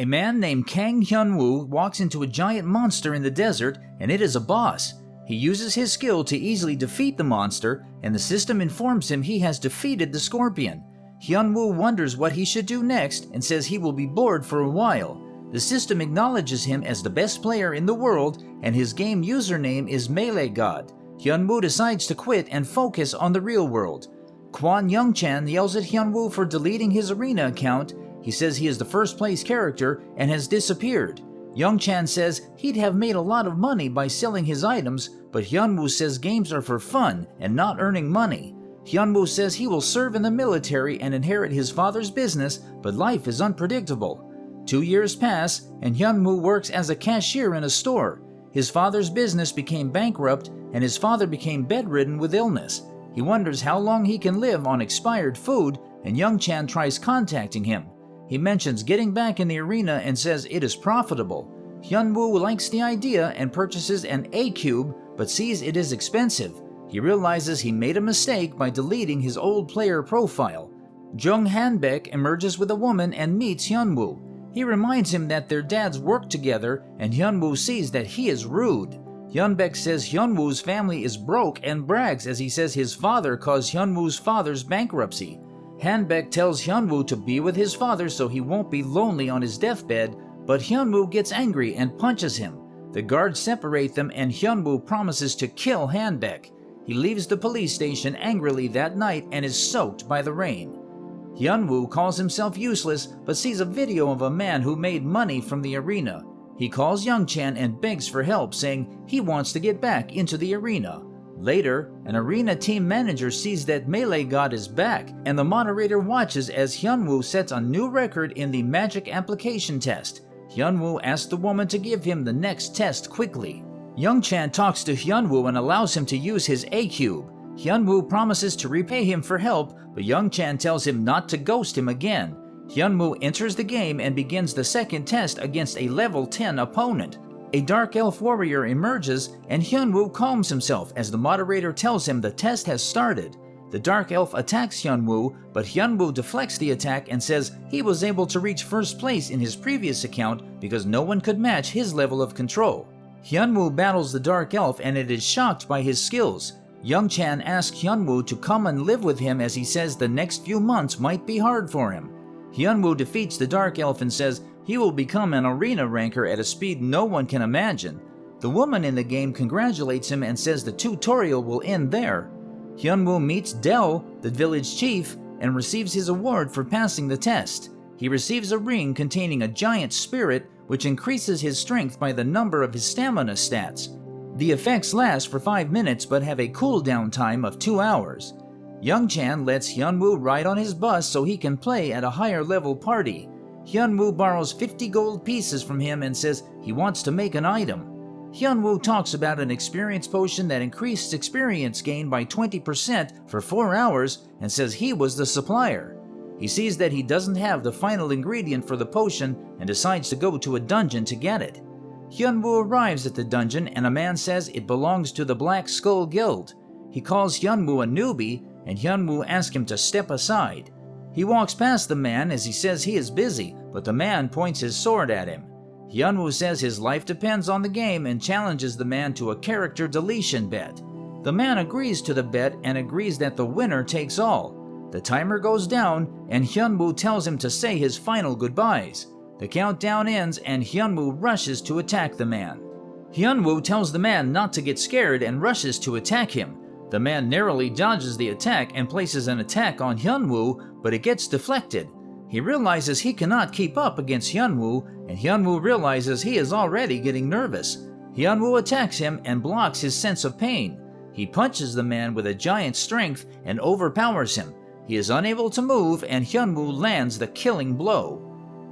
A man named Kang Hyun-woo walks into a giant monster in the desert, and it is a boss. He uses his skill to easily defeat the monster, and the system informs him he has defeated the scorpion. Hyun-woo wonders what he should do next and says he will be bored for a while. The system acknowledges him as the best player in the world, and his game username is meleegod. Hyun-woo decides to quit and focus on the real world. Kwon Young-chan yells at Hyun-woo for deleting his arena account. He says he is the first place character and has disappeared. Young-chan says he'd have made a lot of money by selling his items, but Hyun-woo says games are for fun and not earning money. Hyun-woo says he will serve in the military and inherit his father's business, but life is unpredictable. 2 years pass, and Hyun-woo works as a cashier in a store. His father's business became bankrupt, and his father became bedridden with illness. He wonders how long he can live on expired food, and Young-chan tries contacting him. He mentions getting back in the arena and says it is profitable. Hyun-woo likes the idea and purchases an A-cube, but sees it is expensive. He realizes he made a mistake by deleting his old player profile. Jung Han-baek emerges with a woman and meets Hyun-woo. He reminds him that their dads work together, and Hyun-woo sees that he is rude. Hyun-baek says Hyun-woo's family is broke and brags as he says his father caused Hyun-woo's father's bankruptcy. Han-baek tells Hyun-woo to be with his father so he won't be lonely on his deathbed, but Hyun-woo gets angry and punches him. The guards separate them, and Hyun-woo promises to kill Han-baek. He leaves the police station angrily that night and is soaked by the rain. Hyun-woo calls himself useless but sees a video of a man who made money from the arena. He calls Young-chan and begs for help, saying he wants to get back into the arena. Later, an arena team manager sees that meleegod is back, and the moderator watches as Hyun-woo sets a new record in the magic application test. Hyun-woo asks the woman to give him the next test quickly. Young-chan talks to Hyun-woo and allows him to use his A-cube. Hyun-woo promises to repay him for help, but Young-chan tells him not to ghost him again. Hyun-woo enters the game and begins the second test against a level 10 opponent. A dark elf warrior emerges, and Hyun-woo calms himself as the moderator tells him the test has started. The dark elf attacks Hyun-woo, but Hyun-woo deflects the attack and says he was able to reach first place in his previous account because no one could match his level of control. Hyun-woo battles the dark elf and it is shocked by his skills. Young-chan asks Hyun-woo to come and live with him as he says the next few months might be hard for him. Hyun-woo defeats the dark elf and says he will become an arena ranker at a speed no one can imagine. The woman in the game congratulates him and says the tutorial will end there. Hyun-woo meets Dell, the village chief, and receives his award for passing the test. He receives a ring containing a giant spirit, which increases his strength by the number of his stamina stats. The effects last for 5 minutes but have a cooldown time of 2 hours. Young-chan lets Hyun-woo ride on his bus so he can play at a higher level party. Hyun-woo borrows 50 gold pieces from him and says he wants to make an item. Hyun-woo talks about an experience potion that increased experience gain by 20% for 4 hours and says he was the supplier. He sees that he doesn't have the final ingredient for the potion and decides to go to a dungeon to get it. Hyun-woo arrives at the dungeon and a man says it belongs to the Black Skull Guild. He calls Hyun-woo a newbie and Hyun-woo asks him to step aside. He walks past the man as he says he is busy, but the man points his sword at him. Hyun-woo says his life depends on the game and challenges the man to a character deletion bet. The man agrees to the bet and agrees that the winner takes all. The timer goes down and Hyun-woo tells him to say his final goodbyes. The countdown ends and Hyun-woo rushes to attack the man. Hyun-woo tells the man not to get scared and rushes to attack him. The man narrowly dodges the attack and places an attack on Hyun-woo, but it gets deflected. He realizes he cannot keep up against Hyun-woo, and Hyun-woo realizes he is already getting nervous. Hyun-woo attacks him and blocks his sense of pain. He punches the man with a giant strength and overpowers him. He is unable to move and Hyun-woo lands the killing blow.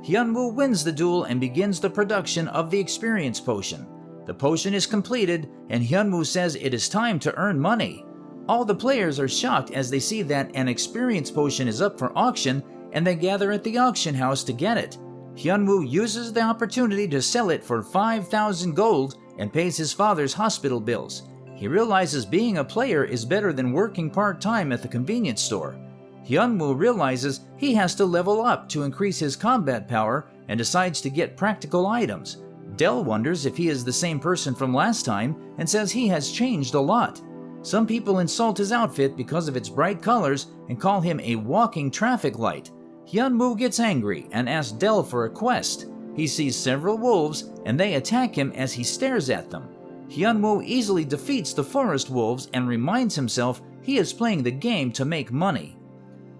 Hyun-woo wins the duel and begins the production of the experience potion. The potion is completed and Hyun-woo says it is time to earn money. All the players are shocked as they see that an experience potion is up for auction and they gather at the auction house to get it. Hyun-woo uses the opportunity to sell it for 5,000 gold and pays his father's hospital bills. He realizes being a player is better than working part-time at the convenience store. Hyun-woo realizes he has to level up to increase his combat power and decides to get practical items. Del wonders if he is the same person from last time and says he has changed a lot. Some people insult his outfit because of its bright colors and call him a walking traffic light. Hyunwoo gets angry and asks Del for a quest. He sees several wolves and they attack him as he stares at them. Hyunwoo easily defeats the forest wolves and reminds himself he is playing the game to make money.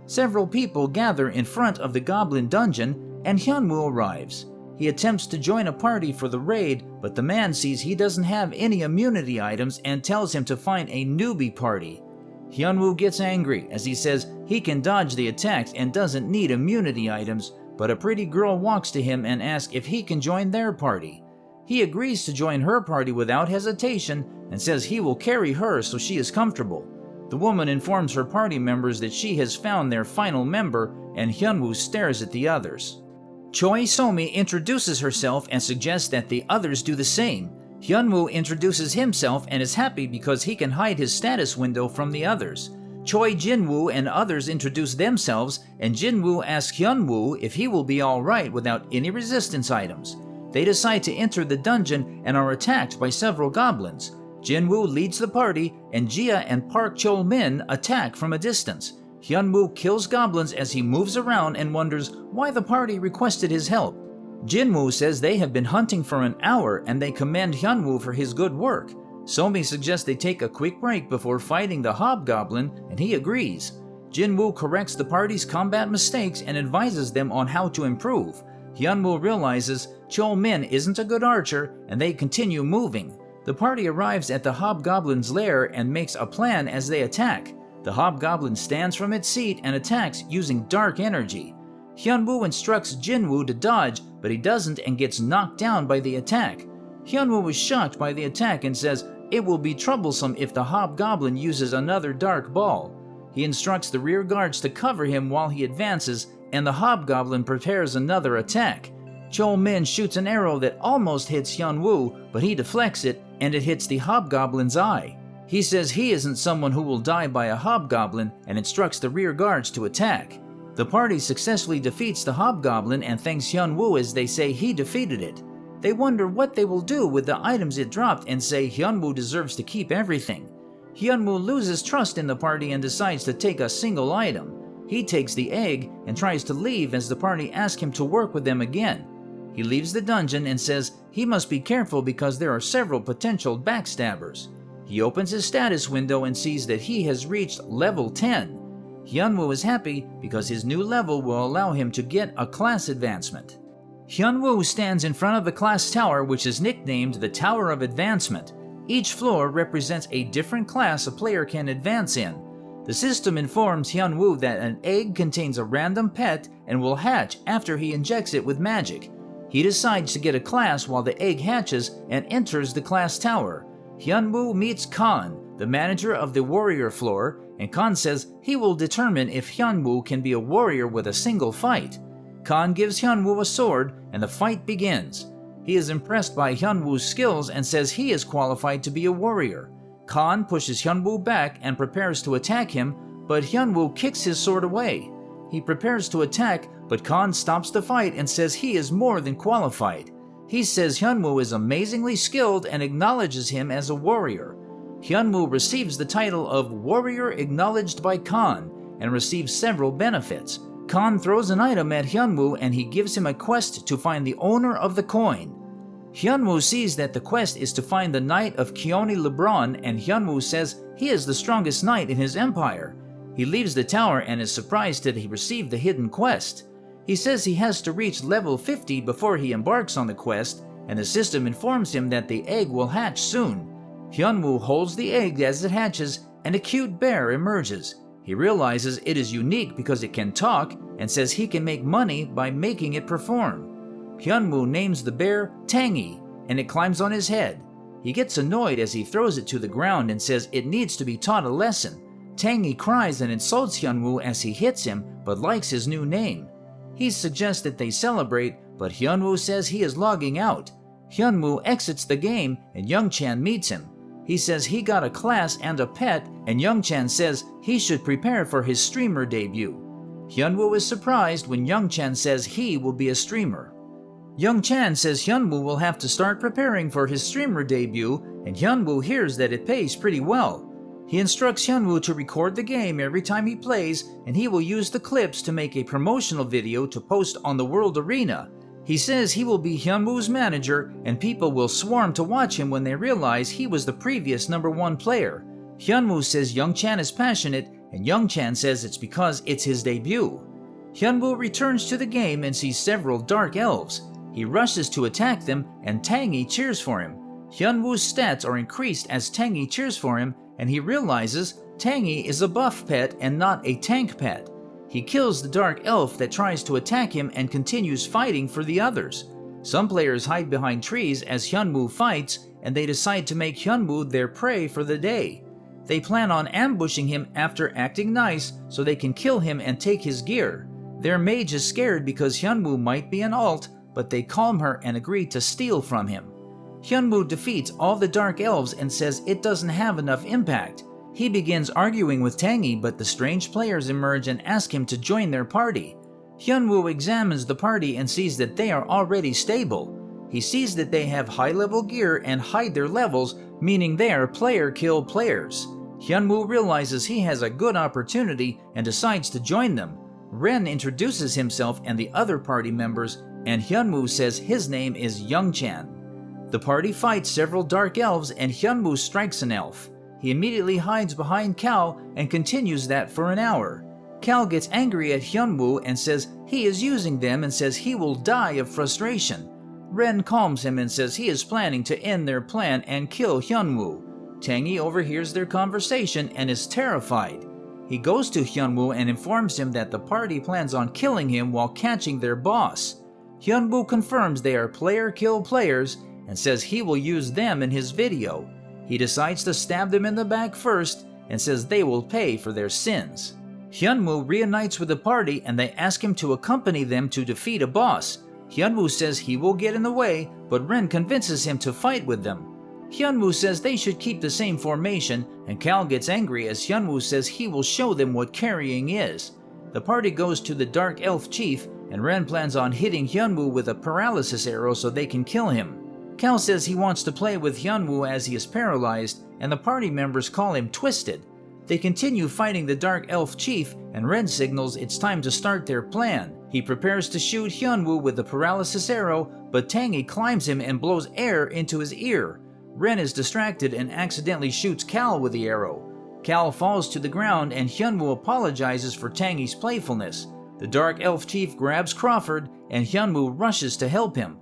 Several people gather in front of the goblin dungeon and Hyunwoo arrives. He attempts to join a party for the raid, but the man sees he doesn't have any immunity items and tells him to find a newbie party. Hyunwoo gets angry as he says he can dodge the attacks and doesn't need immunity items, but a pretty girl walks to him and asks if he can join their party. He agrees to join her party without hesitation and says he will carry her so she is comfortable. The woman informs her party members that she has found their final member, and Hyunwoo stares at the others. Choi Somi introduces herself and suggests that the others do the same. Hyunwoo introduces himself and is happy because he can hide his status window from the others. Choi Jinwoo and others introduce themselves, and Jinwoo asks Hyunwoo if he will be alright without any resistance items. They decide to enter the dungeon and are attacked by several goblins. Jinwoo leads the party, and Jia and Park Chol-min attack from a distance. Hyunwoo kills goblins as he moves around and wonders why the party requested his help. Jinwoo says they have been hunting for an hour and they commend Hyunwoo for his good work. Somi suggests they take a quick break before fighting the hobgoblin, and he agrees. Jinwoo corrects the party's combat mistakes and advises them on how to improve. Hyunwoo realizes Chol-min isn't a good archer, and they continue moving. The party arrives at the hobgoblin's lair and makes a plan as they attack. The hobgoblin stands from its seat and attacks using dark energy. Hyunwoo instructs Jinwoo to dodge, but he doesn't and gets knocked down by the attack. Hyunwoo is shocked by the attack and says it will be troublesome if the hobgoblin uses another dark ball. He instructs the rear guards to cover him while he advances, and the hobgoblin prepares another attack. Chol-min shoots an arrow that almost hits Hyunwoo, but he deflects it and it hits the hobgoblin's eye. He says he isn't someone who will die by a hobgoblin and instructs the rear guards to attack. The party successfully defeats the hobgoblin and thanks Hyunwoo as they say he defeated it. They wonder what they will do with the items it dropped and say Hyunwoo deserves to keep everything. Hyunwoo loses trust in the party and decides to take a single item. He takes the egg and tries to leave as the party asks him to work with them again. He leaves the dungeon and says he must be careful because there are several potential backstabbers. He opens his status window and sees that he has reached level 10. Hyunwoo is happy because his new level will allow him to get a class advancement. Hyunwoo stands in front of the class tower, which is nicknamed the Tower of Advancement. Each floor represents a different class a player can advance in. The system informs Hyunwoo that an egg contains a random pet and will hatch after he injects it with magic. He decides to get a class while the egg hatches and enters the class tower. Hyunwoo meets Khan, the manager of the warrior floor, and Khan says he will determine if Hyunwoo can be a warrior with a single fight. Khan gives Hyunwoo a sword and the fight begins. He is impressed by Hyunwoo's skills and says he is qualified to be a warrior. Khan pushes Hyunwoo back and prepares to attack him, but Hyunwoo kicks his sword away. He prepares to attack, but Khan stops the fight and says he is more than qualified. He says Hyunwoo is amazingly skilled and acknowledges him as a warrior. Hyunwoo receives the title of Warrior Acknowledged by Khan and receives several benefits. Khan throws an item at Hyunwoo and he gives him a quest to find the owner of the coin. Hyunwoo sees that the quest is to find the Knight of Keone LeBron, and Hyunwoo says he is the strongest knight in his empire. He leaves the tower and is surprised that he received the hidden quest. He says he has to reach level 50 before he embarks on the quest, and the system informs him that the egg will hatch soon. Hyunwoo holds the egg as it hatches, and a cute bear emerges. He realizes it is unique because it can talk and says he can make money by making it perform. Hyunwoo names the bear Tangy, and it climbs on his head. He gets annoyed as he throws it to the ground and says it needs to be taught a lesson. Tangy cries and insults Hyunwoo as he hits him, but likes his new name. He suggests that they celebrate, but Hyunwoo says he is logging out. Hyunwoo exits the game and Youngchan meets him. He says he got a class and a pet, and Youngchan says he should prepare for his streamer debut. Hyunwoo is surprised when Youngchan says he will be a streamer. Young Chan says Hyunwoo will have to start preparing for his streamer debut, and Hyunwoo hears that it pays pretty well. He instructs Hyunwoo to record the game every time he plays, and he will use the clips to make a promotional video to post on the World Arena. He says he will be Hyunwoo's manager, and people will swarm to watch him when they realize he was the previous #1 player. Hyunwoo says Young Chan is passionate, and Young Chan says it's because it's his debut. Hyunwoo returns to the game and sees several dark elves. He rushes to attack them, and Tangy cheers for him. Hyunwoo's stats are increased as Tangy cheers for him, and he realizes Tangy is a buff pet and not a tank pet. He kills the dark elf that tries to attack him and continues fighting for the others. Some players hide behind trees as Hyunwoo fights, and they decide to make Hyunwoo their prey for the day. They plan on ambushing him after acting nice so they can kill him and take his gear. Their mage is scared because Hyunwoo might be an alt, but they calm her and agree to steal from him. Hyunwoo defeats all the dark elves and says it doesn't have enough impact. He begins arguing with Tangy, but the strange players emerge and ask him to join their party. Hyunwoo examines the party and sees that they are already stable. He sees that they have high-level gear and hide their levels, meaning they are player-kill players. Hyunwoo realizes he has a good opportunity and decides to join them. Ren introduces himself and the other party members, and Hyunwoo says his name is Young Chan. The party fights several dark elves, and Hyunwoo strikes an elf. He immediately hides behind Cal and continues that for an hour. Cal gets angry at Hyunwoo and says he is using them and says he will die of frustration. Ren calms him and says he is planning to end their plan and kill Hyunwoo. Tangy overhears their conversation and is terrified. He goes to Hyunwoo and informs him that the party plans on killing him while catching their boss. Hyunwoo confirms they are player-kill players and says he will use them in his video. He decides to stab them in the back first and says they will pay for their sins. Hyunwoo reunites with the party and they ask him to accompany them to defeat a boss. Hyunwoo says he will get in the way, but Ren convinces him to fight with them. Hyunwoo says they should keep the same formation, and Cal gets angry as Hyunwoo says he will show them what carrying is. The party goes to the Dark Elf Chief, and Ren plans on hitting Hyunwoo with a paralysis arrow so they can kill him. Cal says he wants to play with Hyunwoo as he is paralyzed, and the party members call him Twisted. They continue fighting the Dark Elf Chief, and Ren signals it's time to start their plan. He prepares to shoot Hyunwoo with the paralysis arrow, but Tangy climbs him and blows air into his ear. Ren is distracted and accidentally shoots Cal with the arrow. Cal falls to the ground and Hyunwoo apologizes for Tangy's playfulness. The Dark Elf Chief grabs Crawford and Hyunwoo rushes to help him.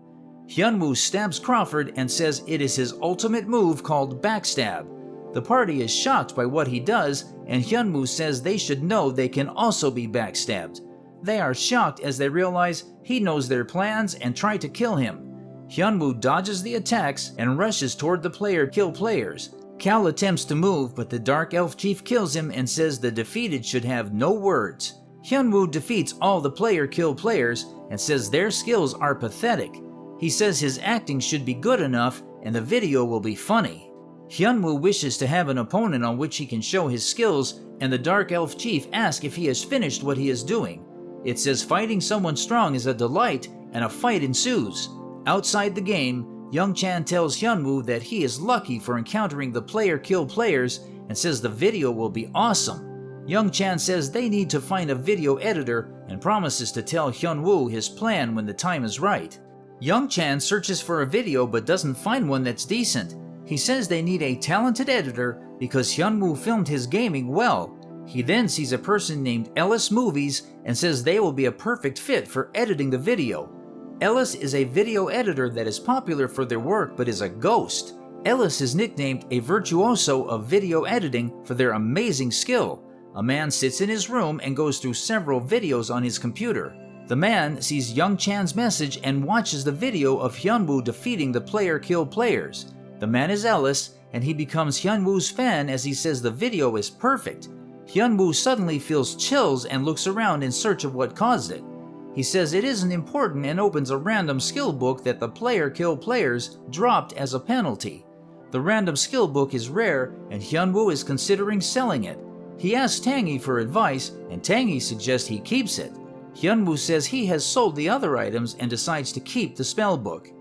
Hyunwoo stabs Crawford and says it is his ultimate move called backstab. The party is shocked by what he does, and Hyunwoo says they should know they can also be backstabbed. They are shocked as they realize he knows their plans and try to kill him. Hyunwoo dodges the attacks and rushes toward the player-kill players. Cal attempts to move, but the Dark Elf Chief kills him and says the defeated should have no words. Hyunwoo defeats all the player-kill players and says their skills are pathetic. He says his acting should be good enough and the video will be funny. Hyunwoo wishes to have an opponent on which he can show his skills, and the Dark Elf Chief asks if he has finished what he is doing. It says fighting someone strong is a delight, and a fight ensues. Outside the game, Young Chan tells Hyunwoo that he is lucky for encountering the player-kill players and says the video will be awesome. Young Chan says they need to find a video editor and promises to tell Hyunwoo his plan when the time is right. Young Chan searches for a video but doesn't find one that's decent. He says they need a talented editor because Hyunwoo filmed his gaming well. He then sees a person named Ellis Movies and says they will be a perfect fit for editing the video. Ellis is a video editor that is popular for their work but is a ghost. Ellis is nicknamed a virtuoso of video editing for their amazing skill. A man sits in his room and goes through several videos on his computer. The man sees Young Chan's message and watches the video of Hyunwoo defeating the player-kill players. The man is Ellis, and he becomes Hyunwoo's fan as he says the video is perfect. Hyunwoo suddenly feels chills and looks around in search of what caused it. He says it isn't important and opens a random skill book that the player-kill players dropped as a penalty. The random skill book is rare, and Hyunwoo is considering selling it. He asks Tangy for advice, and Tangy suggests he keeps it. Hyunwoo says he has sold the other items and decides to keep the spellbook.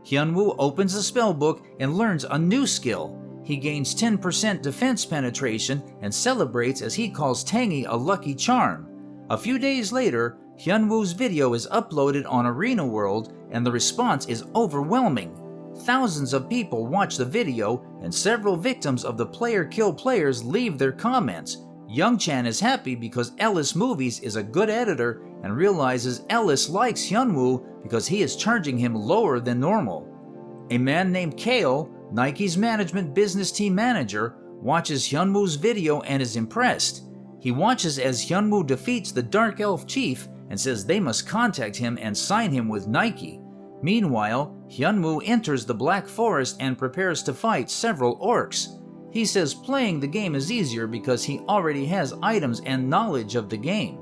Hyunwoo opens the spellbook and learns a new skill. He gains 10% defense penetration and celebrates as he calls Tangy a lucky charm. A few days later, Hyunwoo's video is uploaded on Arena World and the response is overwhelming. Thousands of people watch the video and several victims of the player kill players leave their comments. Young-chan is happy because Ellis Movies is a good editor and realizes Ellis likes Hyunwoo because he is charging him lower than normal. A man named Kale, Nike's management business team manager, watches Hyunwoo's video and is impressed. He watches as Hyunwoo defeats the Dark Elf Chief and says they must contact him and sign him with Nike. Meanwhile, Hyunwoo enters the Black Forest and prepares to fight several orcs. He says playing the game is easier because he already has items and knowledge of the game.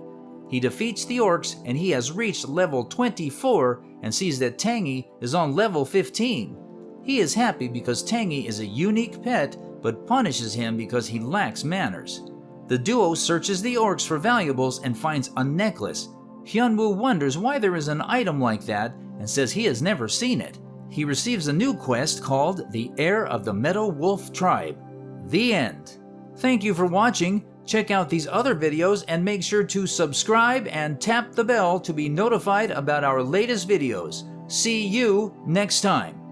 He defeats the orcs and he has reached level 24 and sees that Tangy is on level 15. He is happy because Tangy is a unique pet but punishes him because he lacks manners. The duo searches the orcs for valuables and finds a necklace. Hyunwoo wonders why there is an item like that and says he has never seen it. He receives a new quest called The Heir of the Meadow Wolf Tribe. The end. Thank you for watching. Check out these other videos and make sure to subscribe and tap the bell to be notified about our latest videos. See you next time.